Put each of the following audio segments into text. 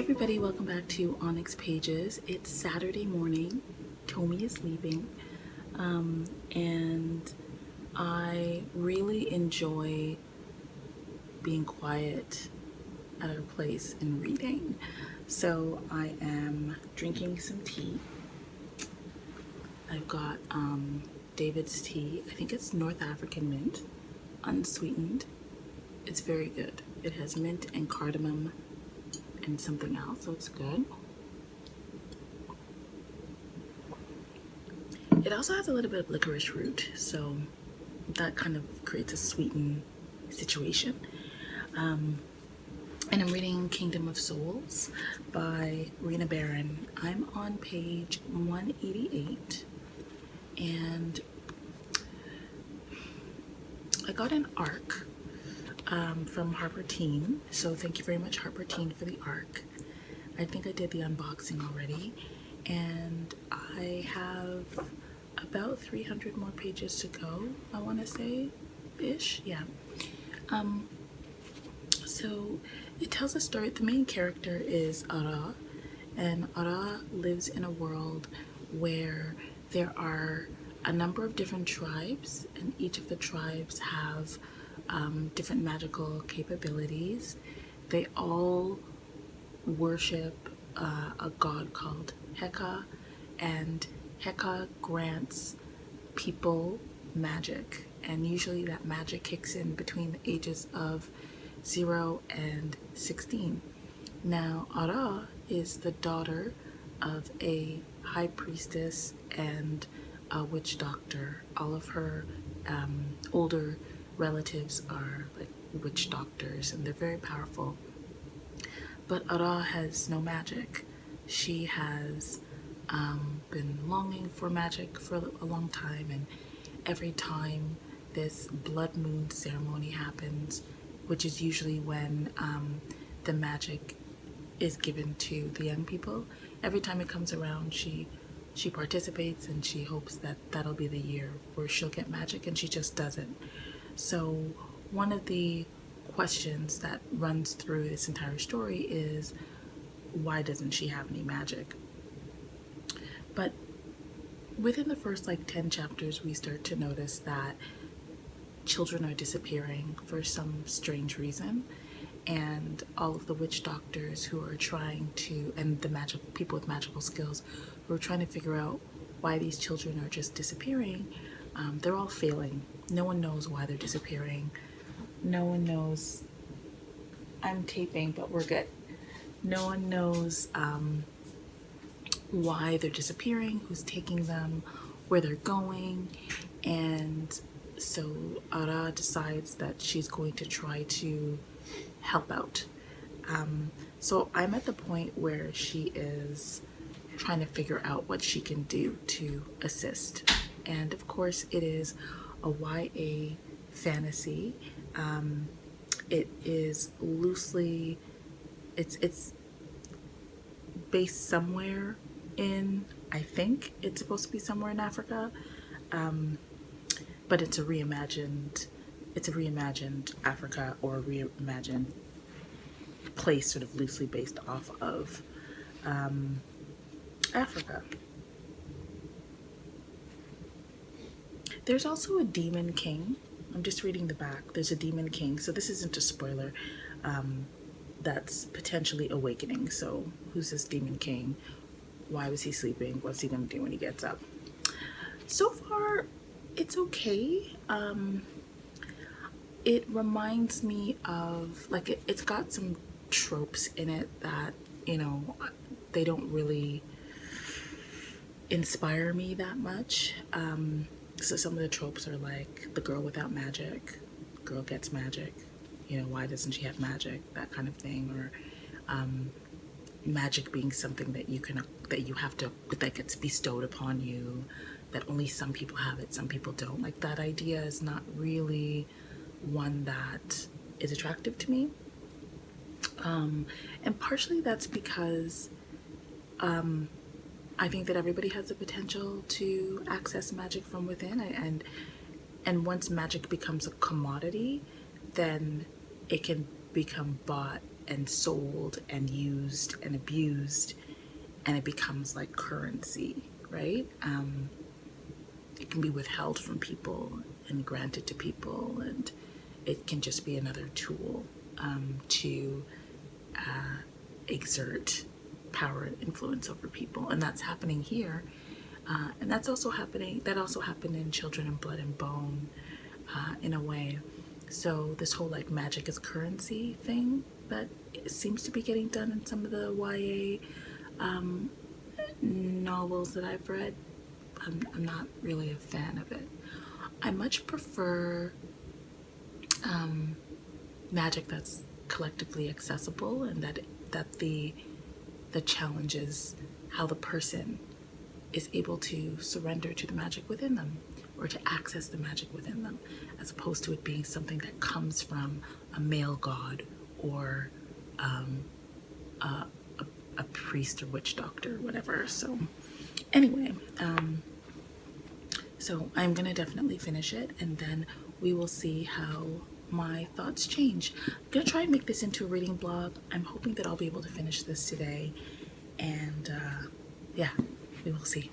everybody, welcome back to Onyx Pages. It's Saturday morning. Tommy is sleeping, and I really enjoy being quiet at a place and reading. So I am drinking some tea. I've got David's tea. I think it's North African mint, unsweetened. It's very good. It has mint and cardamom and something else, so it's good. It also has a little bit of licorice root, so that kind of creates a sweetened situation. And I'm reading Kingdom of Souls by Rena Barron. I'm on page 188, and I got an ARC from Harper Teen, so thank you very much, Harper Teen, for the ARC. I think I did the unboxing already, and I have about 300 more pages to go, I want to say, ish, yeah. So it tells a story. The main character is Ara, and Ara lives in a world where there are a number of different tribes, and each of the tribes have different magical capabilities. They all worship a god called Heka, and Heka grants people magic, and usually that magic kicks in between the ages of 0 and 16. Now, Ara is the daughter of a high priestess and a witch doctor. All of her older relatives are like witch doctors, and they're very powerful. But Ara has no magic. She has been longing for magic for a long time, and every time this blood moon ceremony happens, which is usually when the magic is given to the young people, every time it comes around, she participates, and she hopes that that'll be the year where she'll get magic, and she just doesn't. So one of the questions that runs through this entire story is, why doesn't she have any magic? But within the first 10 chapters, we start to notice that children are disappearing for some strange reason, and all of the witch doctors who are trying to, and the magic people with magical skills who are trying to figure out why these children are just disappearing, they're all failing. No one knows why they're disappearing. No one knows. I'm taping, but we're good. No one knows why they're disappearing, who's taking them, where they're going, and so Ara decides that she's going to try to help out. So I'm at the point where she is trying to figure out what she can do to assist. And of course, it is a YA fantasy. It is loosely, it's based somewhere in, I think it's supposed to be somewhere in Africa, but it's a reimagined Africa, or a reimagined place sort of loosely based off of Africa. There's also a demon king. I'm just reading the back. There's a demon king, so this isn't a spoiler. That's potentially awakening. So who's this demon king? Why was he sleeping? What's he gonna do when he gets up? So far, it's okay. It reminds me of, it's got some tropes in it that, they don't really inspire me that much. So some of the tropes are like the girl without magic, girl gets magic, why doesn't she have magic, that kind of thing, or magic being something that that gets bestowed upon you, that only some people have it, some people don't. Like, that idea is not really one that is attractive to me. And partially that's because I think that everybody has the potential to access magic from within, and once magic becomes a commodity, then it can become bought and sold and used and abused, and it becomes like currency, right? It can be withheld from people and granted to people, and it can just be another tool to exert power and influence over people. And that's happening here. And that's also happening, that also happened in Children of Blood and Bone in a way. So this whole like magic as currency thing that seems to be getting done in some of the YA novels that I've read, I'm not really a fan of it. I much prefer magic that's collectively accessible, and that the challenge is how the person is able to surrender to the magic within them, or to access the magic within them, as opposed to it being something that comes from a male god, or a priest or witch doctor or whatever. So anyway, so I'm gonna definitely finish it, and then we will see how my thoughts change. I'm gonna try and make this into a reading blog. I'm hoping that I'll be able to finish this today, and yeah, we will see.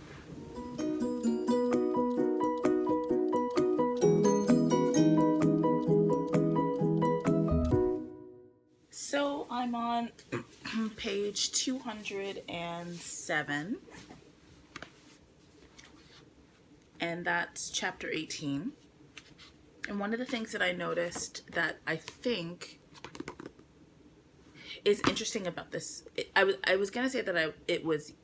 So I'm on page 207, and that's chapter 18. And one of the things that I noticed that I think is interesting about this, I was gonna say that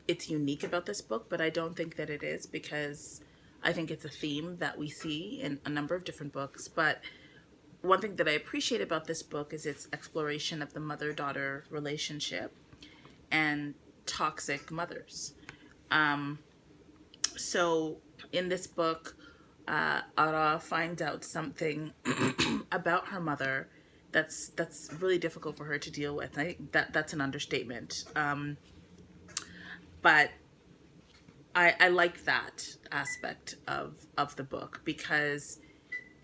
it's unique about this book, but I don't think that it is, because I think it's a theme that we see in a number of different books. But one thing that I appreciate about this book is its exploration of the mother-daughter relationship and toxic mothers. So in this book, Ara finds out something about her mother that's really difficult for her to deal with. I think that's an understatement. But I like that aspect of the book, because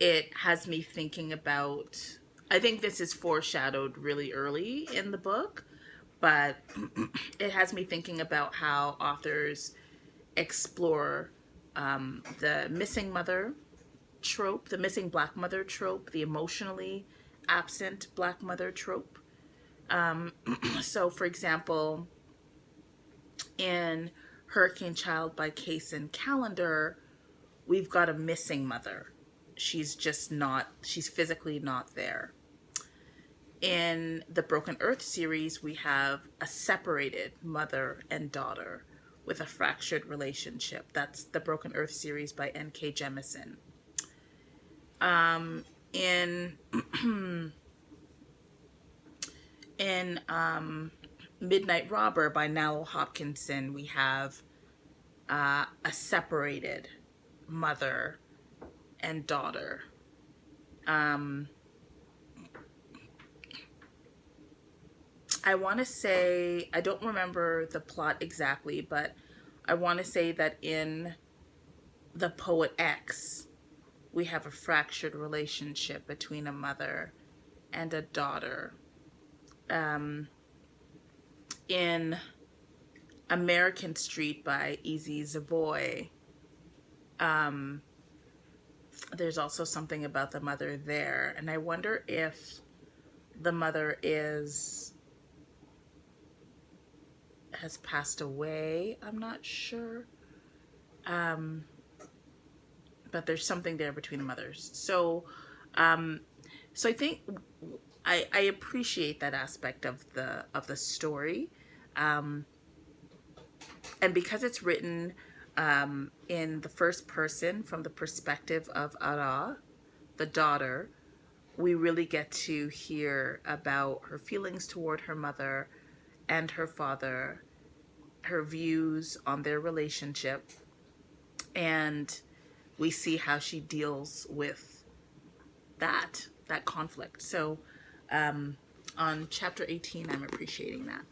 it has me thinking about, I think this is foreshadowed really early in the book, but it has me thinking about how authors explore the missing mother trope, the missing black mother trope, the emotionally absent black mother trope. So, for example, in Hurricane Child by Case and Calendar, we've got a missing mother. She's just not, she's physically not there. In the Broken Earth series, we have a separated mother and daughter with a fractured relationship. That's the Broken Earth series by N.K. Jemisin. In Midnight Robber by Nalo Hopkinson, we have a separated mother and daughter. I want to say, I don't remember the plot exactly, but I want to say that in The Poet X, we have a fractured relationship between a mother and a daughter. In American Street by Easy Zaboy, there's also something about the mother there. And I wonder if the mother has passed away. I'm not sure. But there's something there between the mothers. So I think I appreciate that aspect of the story. And because it's written in the first person, from the perspective of Ara, the daughter, we really get to hear about her feelings toward her mother and her father, her views on their relationship, and we see how she deals with that conflict. So on chapter 18, I'm appreciating that.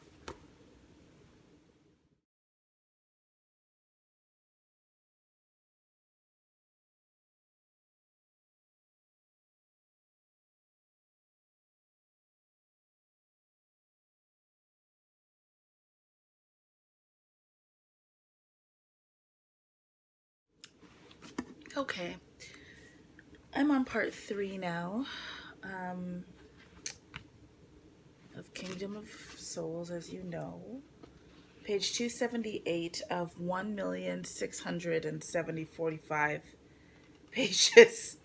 Okay, I'm on part 3 now, of Kingdom of Souls, as you know. Page 278 of 1,670,45 pages.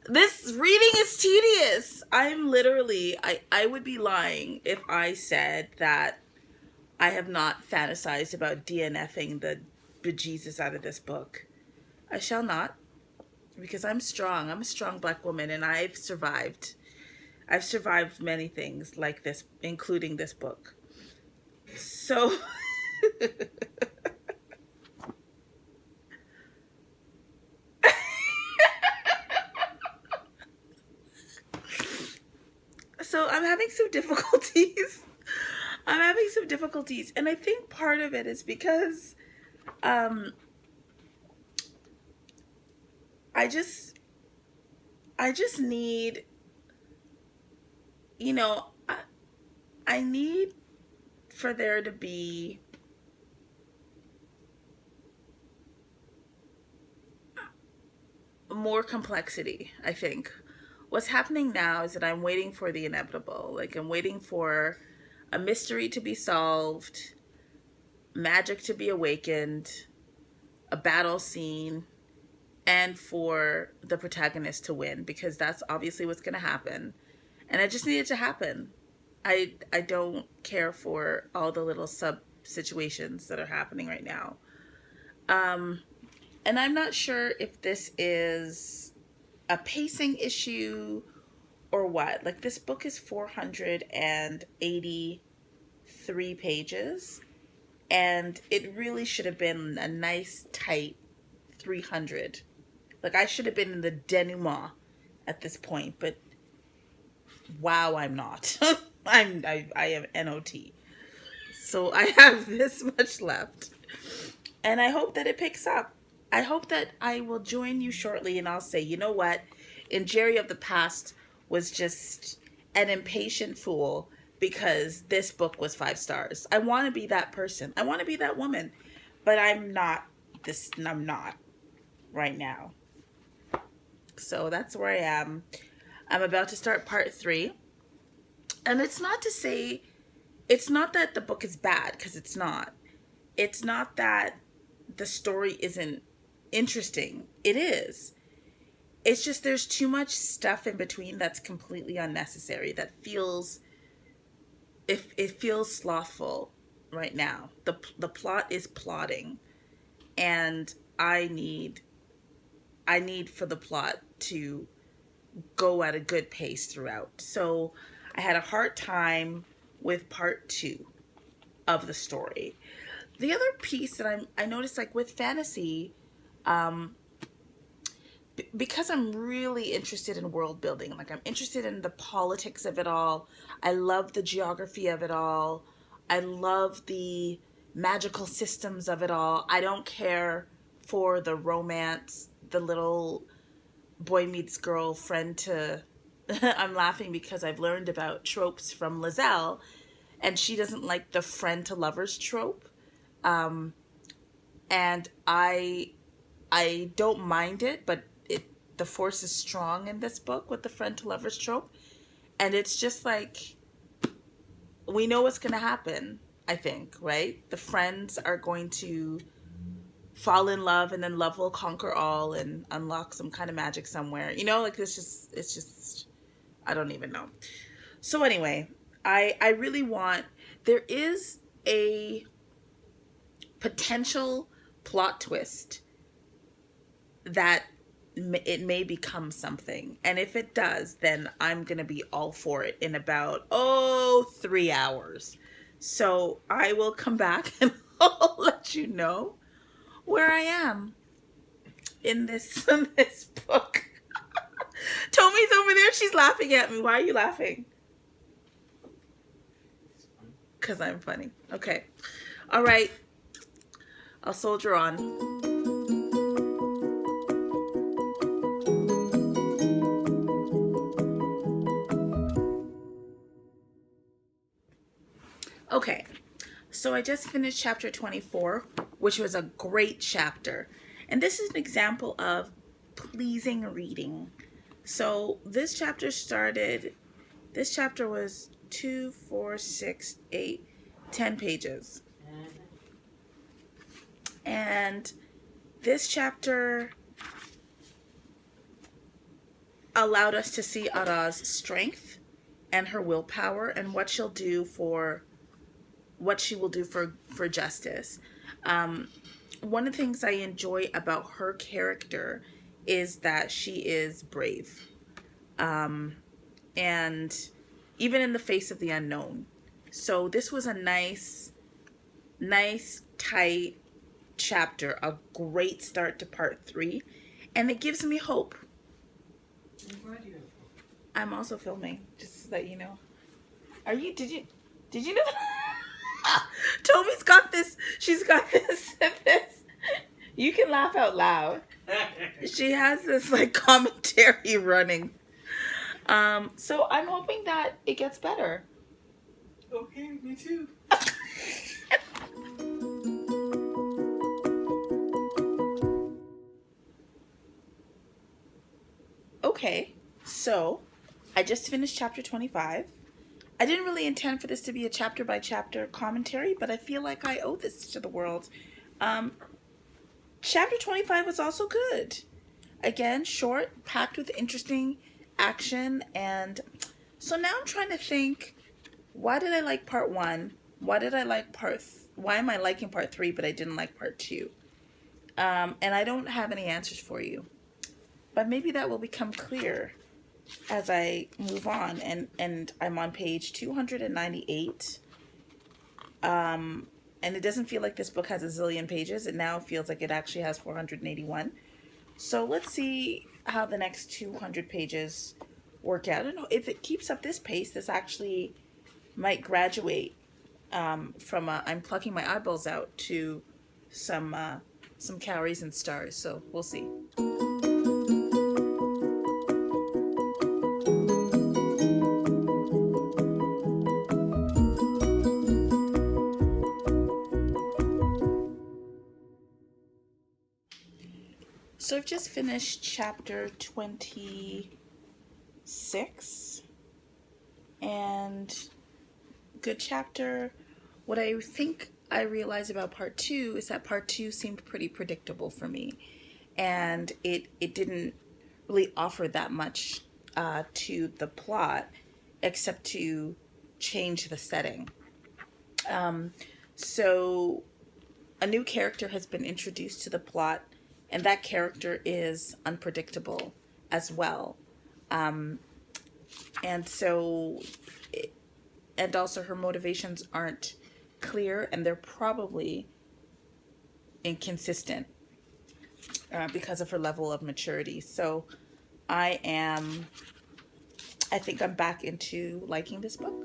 This reading is tedious. I would be lying if I said that I have not fantasized about DNFing the bejesus out of this book. I shall not, because I'm strong. I'm a strong black woman, and I've survived. I've survived many things like this, including this book. So, so I'm having some difficulties. I'm having some difficulties, and I think part of it is because um, I just I just need, you know, I need for there to be more complexity, I think. What's happening now is that I'm waiting for the inevitable. Like, I'm waiting for a mystery to be solved, magic to be awakened, a battle scene, and for the protagonist to win, because that's obviously what's going to happen. And I just need it to happen. I don't care for all the little sub situations that are happening right now. Um, and I'm not sure if this is a pacing issue or what. Like, this book is 483 pages, and it really should have been a nice tight 300. Like, I should have been in the denouement at this point, but wow, I'm not. I have NOT. So I have this much left. And I hope that it picks up. I hope that I will join you shortly and I'll say, you know what? And Jerry of the past was just an impatient fool because this book was 5 stars. I want to be that person. I want to be that woman. But I'm not right now. So that's where I am. I'm about to start part 3. And it's not to say, it's not that the book is bad, because it's not. It's not that the story isn't interesting. It is. It's just there's too much stuff in between that's completely unnecessary. That feels, it feels slothful right now. The plot is plotting, and I need for the plot to go at a good pace throughout. So I had a hard time with part 2 of the story. The other piece that I noticed, like with fantasy, because I'm really interested in world building, like I'm interested in the politics of it all. I love the geography of it all. I love the magical systems of it all. I don't care for the romance, the little boy meets girl friend to I'm laughing because I've learned about tropes from Lizelle, and she doesn't like the friend to lovers trope. And I don't mind it, but the force is strong in this book with the friend to lovers trope. And it's just like, we know what's going to happen, I think, right? The friends are going to fall in love, and then love will conquer all and unlock some kind of magic somewhere. You know, like it's just, I don't even know. So anyway, I really want, there is a potential plot twist that it may become something. And if it does, then I'm going to be all for it in about, 3 hours. So I will come back and I'll let you know where I am in this book. Tomi's over there. She's laughing at me. Why are you laughing? Because I'm funny. Okay. All right. I'll soldier on. Okay. So I just finished chapter 24, which was a great chapter. And this is an example of pleasing reading. So this chapter was 2, 4, 6, 8, 10 pages. And this chapter allowed us to see Ara's strength and her willpower and what she will do for justice. One of the things I enjoy about her character is that she is brave. And even in the face of the unknown. So this was a nice, tight chapter, a great start to part 3. And it gives me hope. I'm also filming, just so that you know. Did you know that? Toby's got this, she's got this. You can laugh out loud. She has this like commentary running. So I'm hoping that it gets better. Okay, me too. Okay, so I just finished chapter 25. I didn't really intend for this to be a chapter by chapter commentary, but I feel like I owe this to the world. Chapter 25 was also good. Again, short, packed with interesting action, and so now I'm trying to think, why did I like part 1? Why am I liking part 3, but I didn't like part 2? And I don't have any answers for you. But maybe that will become clear as I move on. And I'm on page 298. And it doesn't feel like this book has a zillion pages. It now feels like it actually has 481. So let's see how the next 200 pages work out. I don't know. If it keeps up this pace, this actually might graduate from I'm plucking my eyeballs out to some calories and stars. So we'll see. So I've just finished chapter 26, and good chapter. What I think I realized about part 2 is that part 2 seemed pretty predictable for me, and it didn't really offer that much to the plot, except to change the setting. So a new character has been introduced to the plot, and that character is unpredictable as well. And also her motivations aren't clear, and they're probably inconsistent because of her level of maturity. So I think I'm back into liking this book.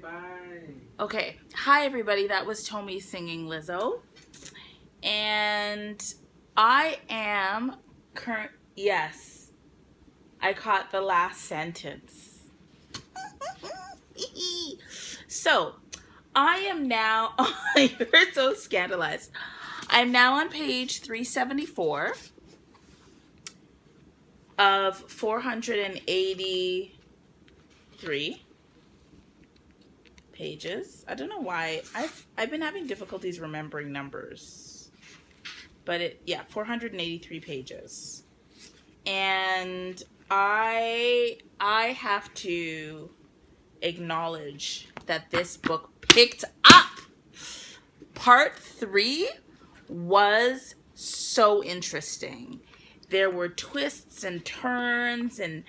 Bye. Okay. Hi, everybody. That was Tommy singing Lizzo. And I am yes, I caught the last sentence. So, I am now, you're so scandalized. I'm now on page 374 of 483 pages. I don't know why. I've been having difficulties remembering numbers. But 483 pages. And I have to acknowledge that this book picked up. Part 3 was so interesting. There were twists and turns, and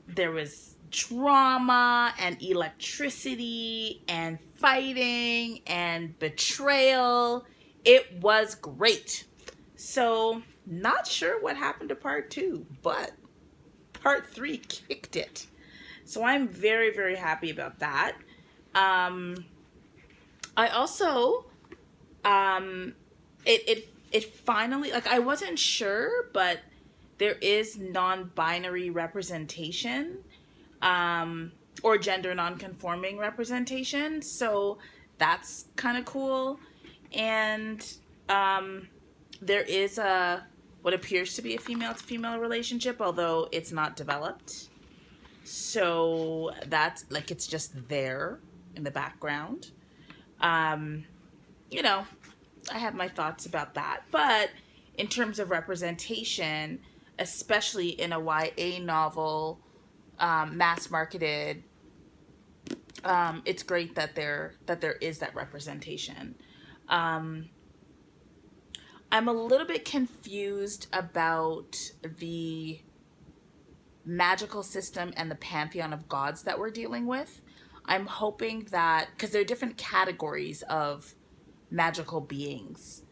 there was drama and electricity and fighting and betrayal. It was great. So, not sure what happened to part 2, but part 3 kicked it. So I'm very, very happy about that. I also, it finally, like, I wasn't sure, but there is non-binary representation, or gender non-conforming representation. So that's kind of cool. And there is a what appears to be a female to female relationship, although it's not developed. So that's like it's just there in the background. Um, you know, I have my thoughts about that. But in terms of representation, especially in a YA novel, mass marketed, it's great that there is that representation. Um, I'm a little bit confused about the magical system and the pantheon of gods that we're dealing with. I'm hoping that because there are different categories of magical beings,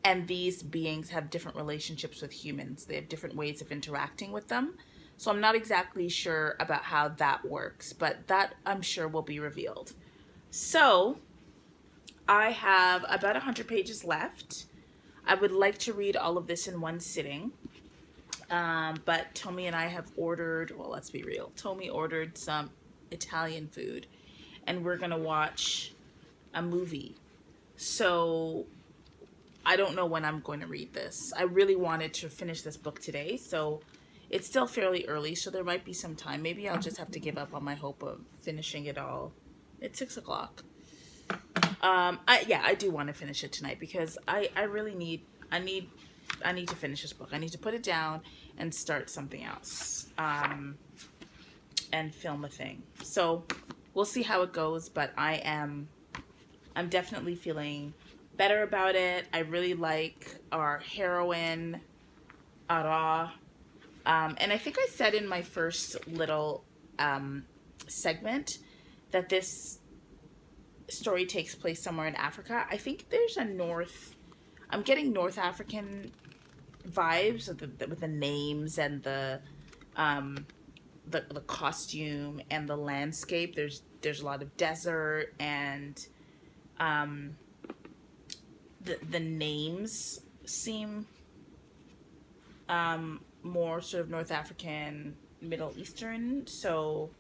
and these beings have different relationships with humans. They have different ways of interacting with them. So I'm not exactly sure about how that works, but that I'm sure will be revealed. So I have about 100 pages left. I would like to read all of this in one sitting. But Tommy and I have ordered, well, let's be real. Tommy ordered some Italian food, and we're going to watch a movie. So I don't know when I'm going to read this. I really wanted to finish this book today, so it's still fairly early, so there might be some time. Maybe I'll just have to give up on my hope of finishing it all. It's 6:00. I do want to finish it tonight because I really need to finish this book. I need to put it down and start something else, and film a thing. So we'll see how it goes, but I'm definitely feeling better about it. I really like our heroine, Ara. And I think I said in my first little segment that this story takes place somewhere in Africa. I think there's I'm getting North African vibes with the names and the costume and the landscape. There's a lot of desert, and the names seem more sort of North African, Middle Eastern. So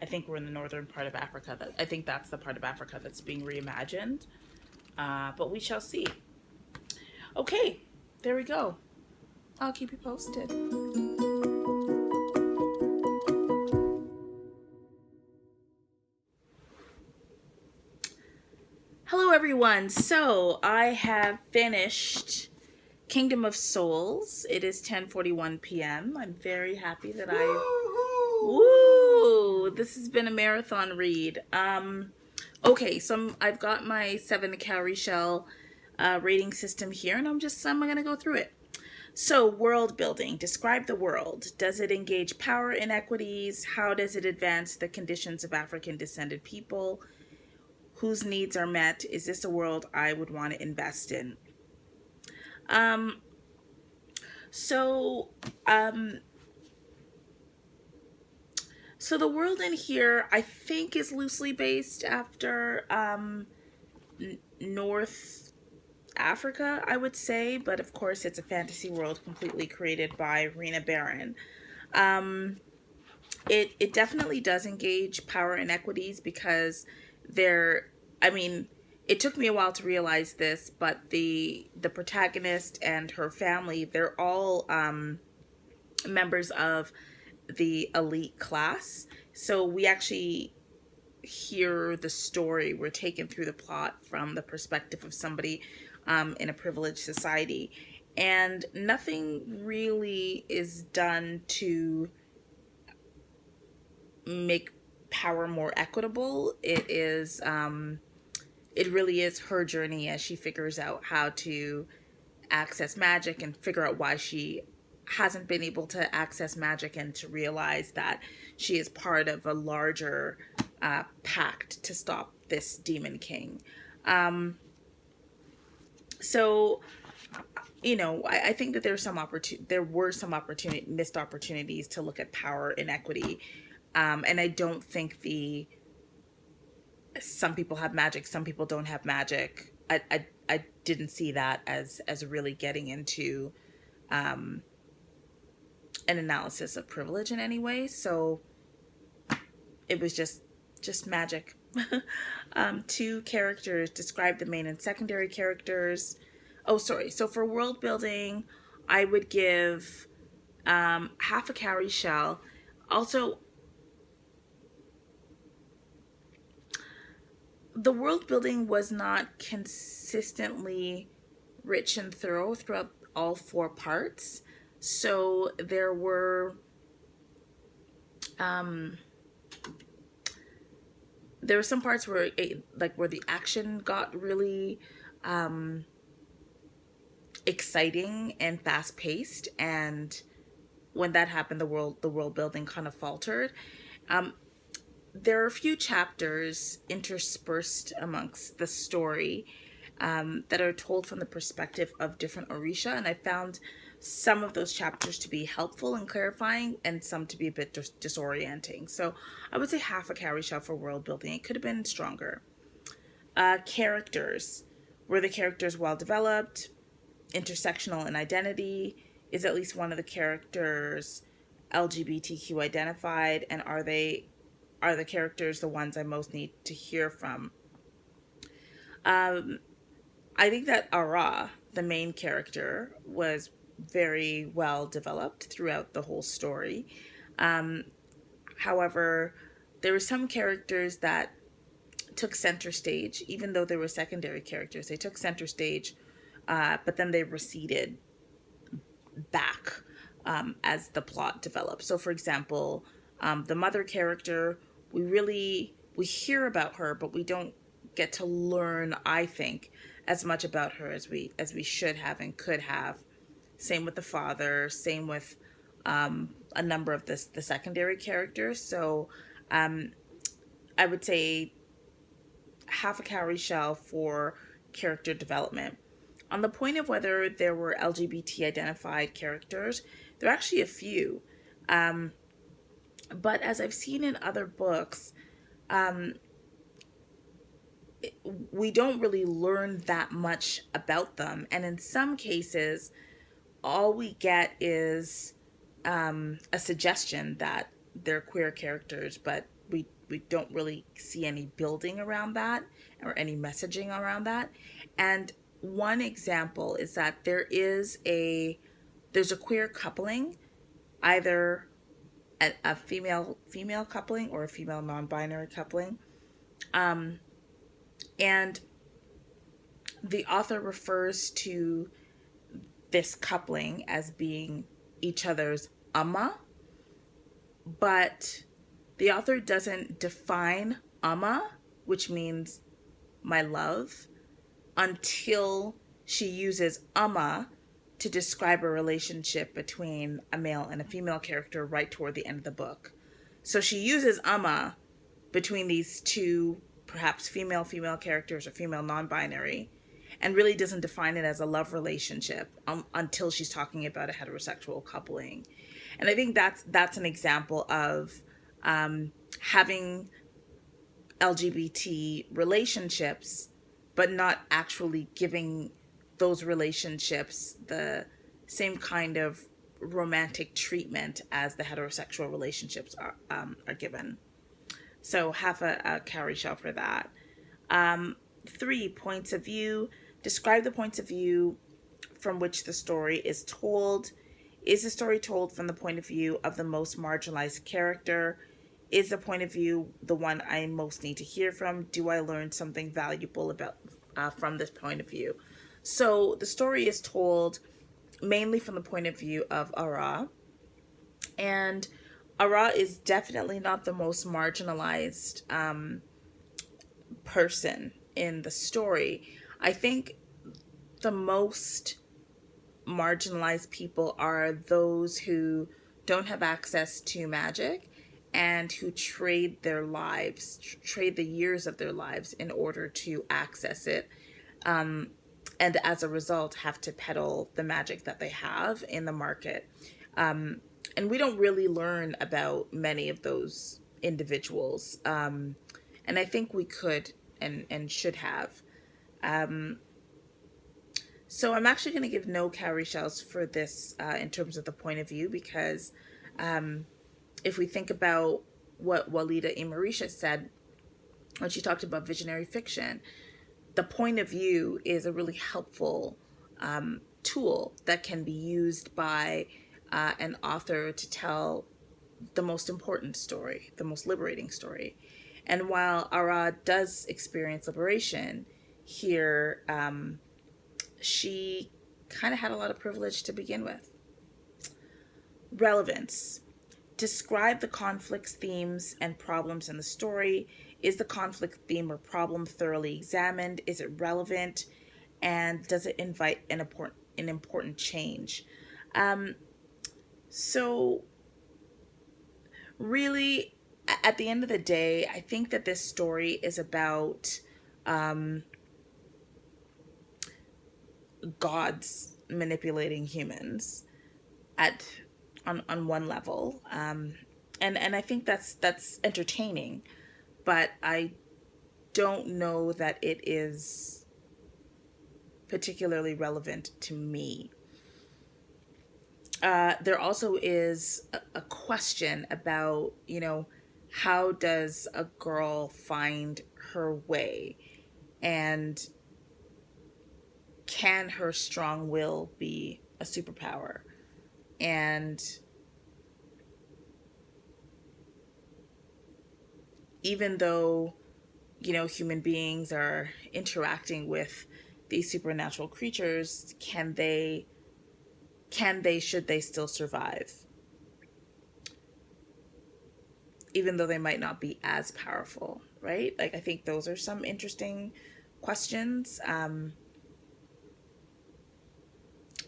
I think we're in the northern part of Africa. I think that's the part of Africa that's being reimagined. But we shall see. Okay, there we go. I'll keep you posted. Hello, everyone. So I have finished Kingdom of Souls. It is 10:41 p.m. I'm very happy that this has been a marathon read. Okay, so I've got my 7 calorie shell rating system here, and I'm going to go through it. So, world building. Describe the world. Does it engage power inequities? How does it advance the conditions of African descended people? Whose needs are met? Is this a world I would want to invest in? So the world in here, I think, is loosely based after North Africa, I would say, but of course it's a fantasy world completely created by Rena Barron. It definitely does engage power inequities because it took me a while to realize this, but the protagonist and her family, they're all members of the elite class. So we actually hear the story. We're taken through the plot from the perspective of somebody in a privileged society. And nothing really is done to make power more equitable. It really is her journey as she figures out how to access magic and figure out why she hasn't been able to access magic, and to realize that she is part of a larger pact to stop this demon king. So, I think that there were some missed opportunities to look at power inequity, and I don't think some people have magic, some people don't have magic. I didn't see that as really getting into an analysis of privilege in any way. So it was just magic. Two characters describe the main and secondary characters. Oh, sorry. So for world building, I would give half a cowrie shell. Also, the world building was not consistently rich and thorough throughout all four parts. So there were some parts where where the action got really exciting and fast paced, and when that happened, the world building kind of faltered. There are a few chapters interspersed amongst the story that are told from the perspective of different Orisha, and I found some of those chapters to be helpful and clarifying, and some to be a bit disorienting. So I would say half a cowrie shell for world building. It could have been stronger. Characters. Were the characters well developed? Intersectional in identity? Is at least one of the characters LGBTQ identified? And are the characters the ones I most need to hear from? I think that Ara, the main character, was very well developed throughout the whole story. However, there were some characters that took center stage, even though there were secondary characters. They took center stage, but then they receded back as the plot developed. So, for example, the mother character, we hear about her, but we don't get to learn, I think, as much about her as we should have and could have. Same with the father. Same with a number of the secondary characters. So I would say half a cowrie shell for character development. On the point of whether there were LGBT identified characters, there are actually a few. But as I've seen in other books, we don't really learn that much about them. And in some cases, all we get is a suggestion that they're queer characters, but we don't really see any building around that or any messaging around that. And one example is that there's a queer coupling, either a female coupling or a female non-binary coupling, and the author refers to this coupling as being each other's amma, but the author doesn't define amma, which means my love, until she uses amma to describe a relationship between a male and a female character right toward the end of the book. So she uses amma between these two, perhaps female characters or female non-binary, and really doesn't define it as a love relationship until she's talking about a heterosexual coupling. And I think that's an example of having LGBT relationships, but not actually giving those relationships the same kind of romantic treatment as the heterosexual relationships are given. So half a cowrie shell for that. 3, points of view. Describe the points of view from which the story is told. Is the story told from the point of view of the most marginalized character? Is the point of view the one I most need to hear from? Do I learn something valuable about from this point of view? So the story is told mainly from the point of view of Ara. And Ara is definitely not the most marginalized person in the story. I think the most marginalized people are those who don't have access to magic and who trade their lives, trade the years of their lives in order to access it. And as a result, have to peddle the magic that they have in the market. And we don't really learn about many of those individuals. And I think we could and should have. So I'm actually going to give no cowrie shells for this in terms of the point of view, because if we think about what Walida Imarisha said when she talked about visionary fiction, the point of view is a really helpful tool that can be used by an author to tell the most important story, the most liberating story. And while Ara does experience liberation here, she kind of had a lot of privilege to begin with. Relevance. Describe the conflicts, themes, and problems in the story. Is the conflict, theme, or problem thoroughly examined? Is it relevant? And does it invite an important change? Um, so, really, at the end of the day, I think that this story is about gods manipulating humans at on one level, and I think that's entertaining, but I don't know that it is particularly relevant to me. There also is a question about, how does a girl find her way, and can her strong will be a superpower? And even though, human beings are interacting with these supernatural creatures, should they still survive? Even though they might not be as powerful, right? Like, I think those are some interesting questions.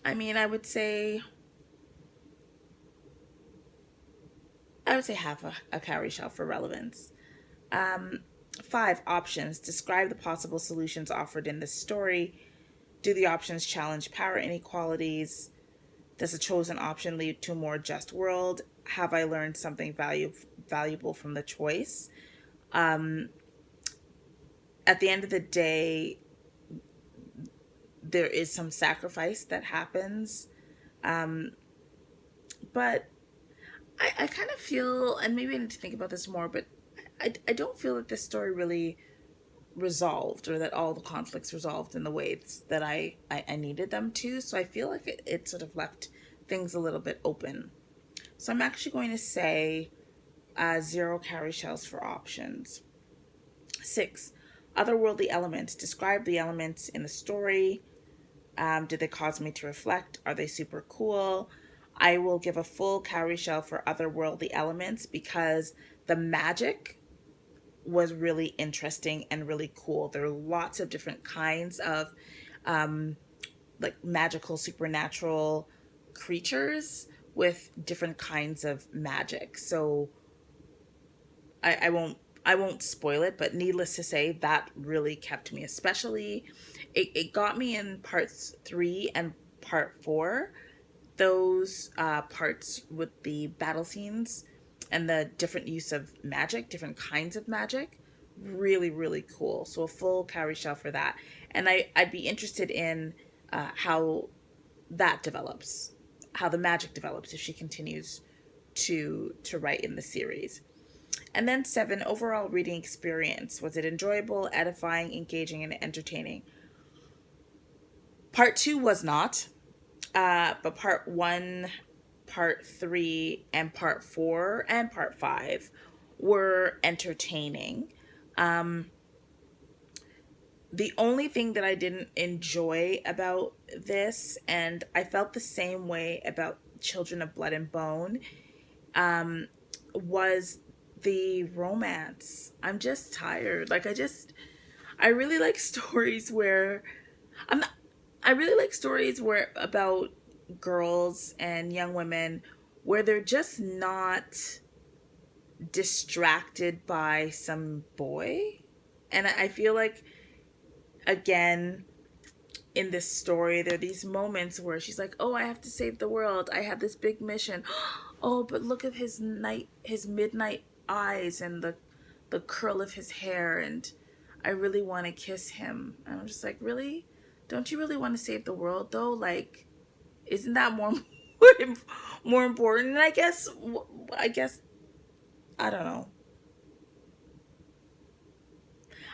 I mean, I would say half a cowrie shell for relevance. 5 options. Describe the possible solutions offered in this story. Do the options challenge power inequalities? Does the chosen option lead to a more just world? Have I learned something valuable from the choice? At the end of the day, there is some sacrifice that happens. But I kind of feel, and maybe I need to think about this more, but I don't feel that this story really resolved, or that all the conflicts resolved in the ways that I needed them to. So I feel like it sort of left things a little bit open. So I'm actually going to say 0 cowrie shells for options. 6. Otherworldly elements. Describe the elements in the story. Did they cause me to reflect? Are they super cool? I will give a full cowrie shell for otherworldly elements, because the magic was really interesting and really cool. There are lots of different kinds of like magical supernatural creatures with different kinds of magic. So I won't spoil it, but needless to say, that really kept me. Especially, it got me in parts 3 and part 4. Those parts with the battle scenes and the different use of magic, different kinds of magic, really, really cool. So a full cowrie shell for that. And I'd be interested in how that develops, how the magic develops if she continues to write in the series. And then 7, overall reading experience. Was it enjoyable, edifying, engaging, and entertaining? Part 2 was not, but part 1, part 3, and part 4, and part 5 were entertaining. The only thing that I didn't enjoy about this, and I felt the same way about Children of Blood and Bone, was the romance. I'm just tired. Like, I really like stories where I'm not, I really like stories where about girls and young women where they're just not distracted by some boy. And I feel like, again, in this story, there are these moments where she's like, "Oh, I have to save the world. I have this big mission. Oh, but look at his midnight eyes, and the curl of his hair, and I really want to kiss him." And I'm just like, really? don't you really want to save the world though? Like, isn't that more more important? And I guess I don't know.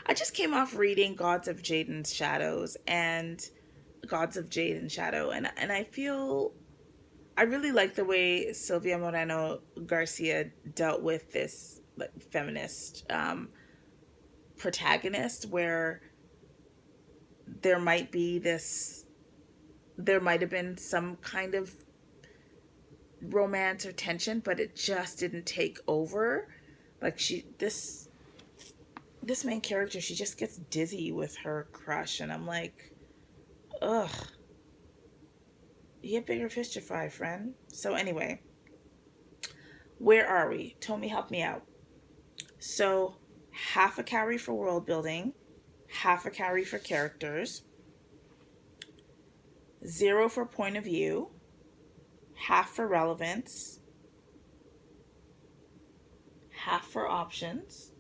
I just came off reading Gods of Jade and Shadow, and I feel I really like the way Sylvia Moreno Garcia dealt with this like feminist protagonist, where there might be this, there might have been some kind of romance or tension, but it just didn't take over. Like this main character, she just gets dizzy with her crush, and I'm like, ugh, you have bigger fish to fry, friend. So anyway, where are we? Tommy, help me out. So half a carry for world building, half a carry for characters, 0 for point of view, half for relevance, half for options,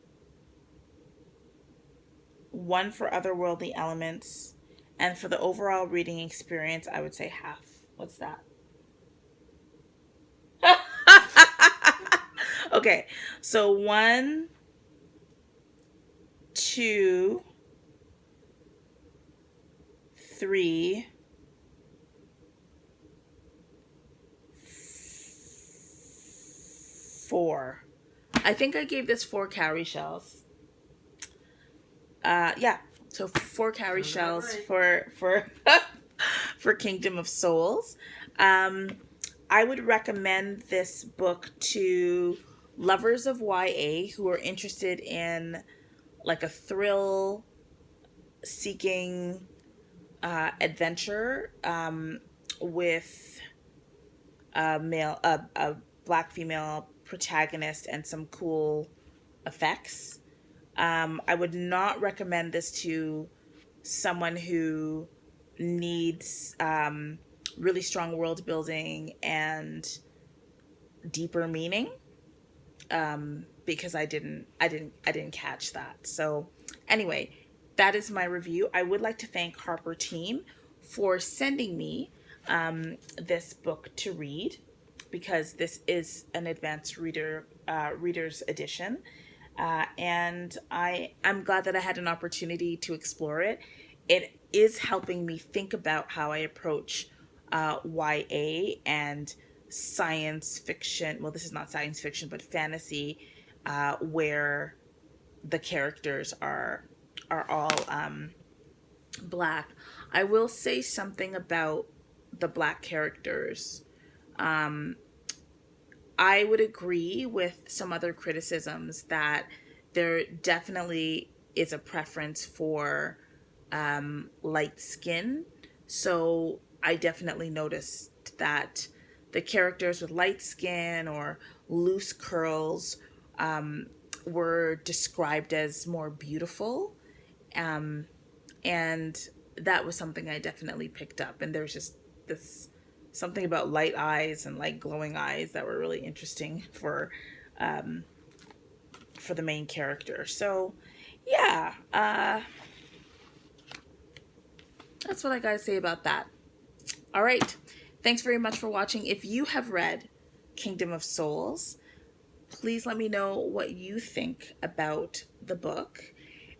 1 for otherworldly elements, and for the overall reading experience, I would say half. What's that? Okay, so 1, 2, 3, 4. I think I gave this 4 cowrie shells. Yeah. So 4 cowrie shells right. for for Kingdom of Souls. I would recommend this book to lovers of YA who are interested in like a thrill seeking adventure with a black female protagonist and some cool effects. I would not recommend this to someone who needs really strong world building and deeper meaning, because I didn't catch that. So anyway, that is my review. I would like to thank Harper Team for sending me this book to read, because this is an advanced reader's edition. And I'm glad that I had an opportunity to explore it. It is helping me think about how I approach YA and science fiction. Well, this is not science fiction, but fantasy, where the characters are all black. I will say something about the black characters. I would agree with some other criticisms that there definitely is a preference for light skin. So I definitely noticed that the characters with light skin or loose curls were described as more beautiful. And that was something I definitely picked up. And there's just this something about light eyes and like glowing eyes that were really interesting for the main character. So yeah, that's what I gotta say about that. All right, thanks very much for watching. If you have read Kingdom of Souls, please let me know what you think about the book,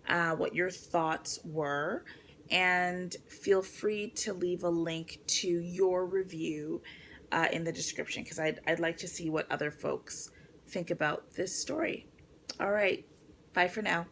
what your thoughts were, and feel free to leave a link to your review in the description, because I'd like to see what other folks think about this story. All right, bye for now.